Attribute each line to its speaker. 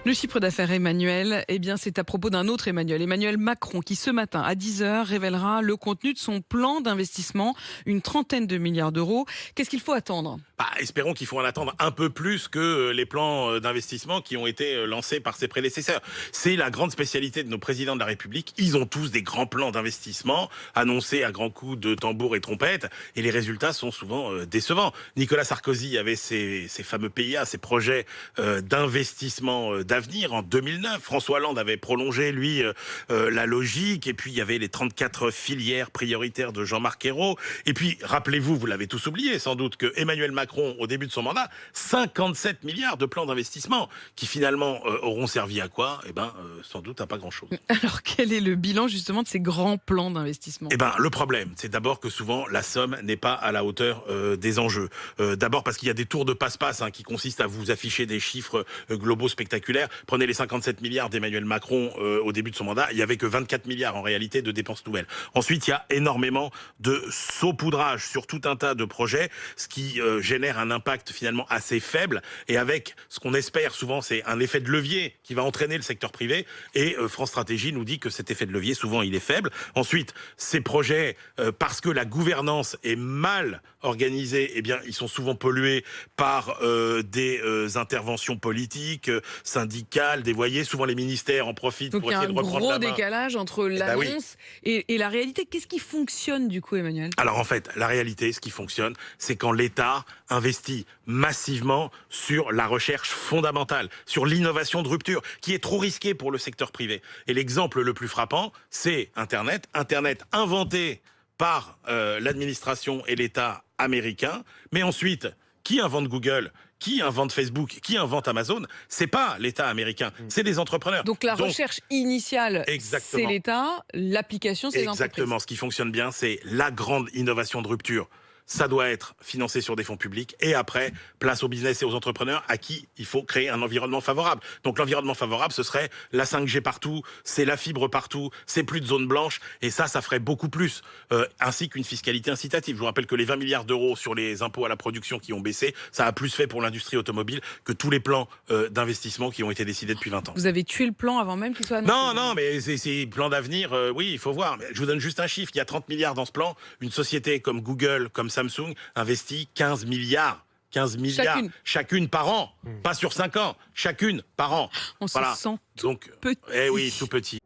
Speaker 1: Le chiffre d'affaires Emmanuel, eh bien, c'est à propos d'un autre Emmanuel, Emmanuel Macron, qui ce matin à 10h révélera le contenu de son plan d'investissement, une trentaine de milliards d'euros. Qu'est-ce qu'il faut attendre?
Speaker 2: Espérons qu'il faut en attendre un peu plus que les plans d'investissement qui ont été lancés par ses prédécesseurs. C'est la grande spécialité de nos présidents de la République. Ils ont tous des grands plans d'investissement annoncés à grands coups de tambour et trompette, et les résultats sont souvent décevants. Nicolas Sarkozy avait ses fameux PIA, ses projets d'investissement d'avenir en 2009. François Hollande avait prolongé, lui, la logique, et puis il y avait les 34 filières prioritaires de Jean-Marc Ayrault. Et puis, rappelez-vous, vous l'avez tous oublié sans doute, que Emmanuel Macron, au début de son mandat, 57 milliards de plans d'investissement qui finalement auront servi à quoi? Sans doute à pas grand-chose.
Speaker 1: Alors, quel est le bilan justement de ces grands plans d'investissement?
Speaker 2: Le problème, c'est d'abord que souvent la somme n'est pas à la hauteur des enjeux. D'abord parce qu'il y a des tours de passe-passe qui consistent à vous afficher des chiffres globaux spectaculaires. Prenez les 57 milliards d'Emmanuel Macron au début de son mandat, il n'y avait que 24 milliards en réalité de dépenses nouvelles. Ensuite, il y a énormément de saupoudrage sur tout un tas de projets, ce qui génère un impact finalement assez faible, et avec ce qu'on espère souvent, c'est un effet de levier qui va entraîner le secteur privé, et France Stratégie nous dit que cet effet de levier, souvent, il est faible. Ensuite, ces projets, parce que la gouvernance est mal organisée, eh bien, ils sont souvent pollués par des interventions politiques, syndicales, dévoyées. Souvent, les ministères en profitent
Speaker 1: Donc
Speaker 2: pour
Speaker 1: il y a
Speaker 2: essayer
Speaker 1: un
Speaker 2: de reprendre
Speaker 1: gros
Speaker 2: la main.
Speaker 1: décalage entre l'annonce et la réalité. Qu'est-ce qui fonctionne du coup, Emmanuel?
Speaker 2: Alors en fait, la réalité, ce qui fonctionne, c'est quand l'État investit massivement sur la recherche fondamentale, sur l'innovation de rupture, qui est trop risquée pour le secteur privé. Et l'exemple le plus frappant, c'est Internet. Internet inventé par l'administration et l'État américain, mais ensuite, qui invente Google ? Qui invente Facebook? Qui invente Amazon? C'est pas l'État américain, c'est des entrepreneurs.
Speaker 1: Donc la recherche initiale, c'est
Speaker 2: Exactement.
Speaker 1: l'État, l'application, c'est les entreprises.
Speaker 2: Exactement. Ce qui fonctionne bien, c'est la grande innovation de rupture. Ça doit être financé sur des fonds publics, et après, place au business et aux entrepreneurs à qui il faut créer un environnement favorable. Donc l'environnement favorable, ce serait la 5G partout, c'est la fibre partout, c'est plus de zones blanches, et ça ferait beaucoup plus, ainsi qu'une fiscalité incitative. Je vous rappelle que les 20 milliards d'euros sur les impôts à la production qui ont baissé, ça a plus fait pour l'industrie automobile que tous les plans d'investissement qui ont été décidés depuis 20 ans.
Speaker 1: Vous avez tué le plan avant même qu'il soit annoncé?
Speaker 2: Non, mais c'est plan d'avenir, oui, il faut voir. Mais je vous donne juste un chiffre, il y a 30 milliards dans ce plan. Une société comme Google, comme Samsung, investit 15 milliards. 15 milliards chacune par an, pas sur 5 ans, chacune par an.
Speaker 1: On se sent tout petit.
Speaker 2: Eh oui, tout petit.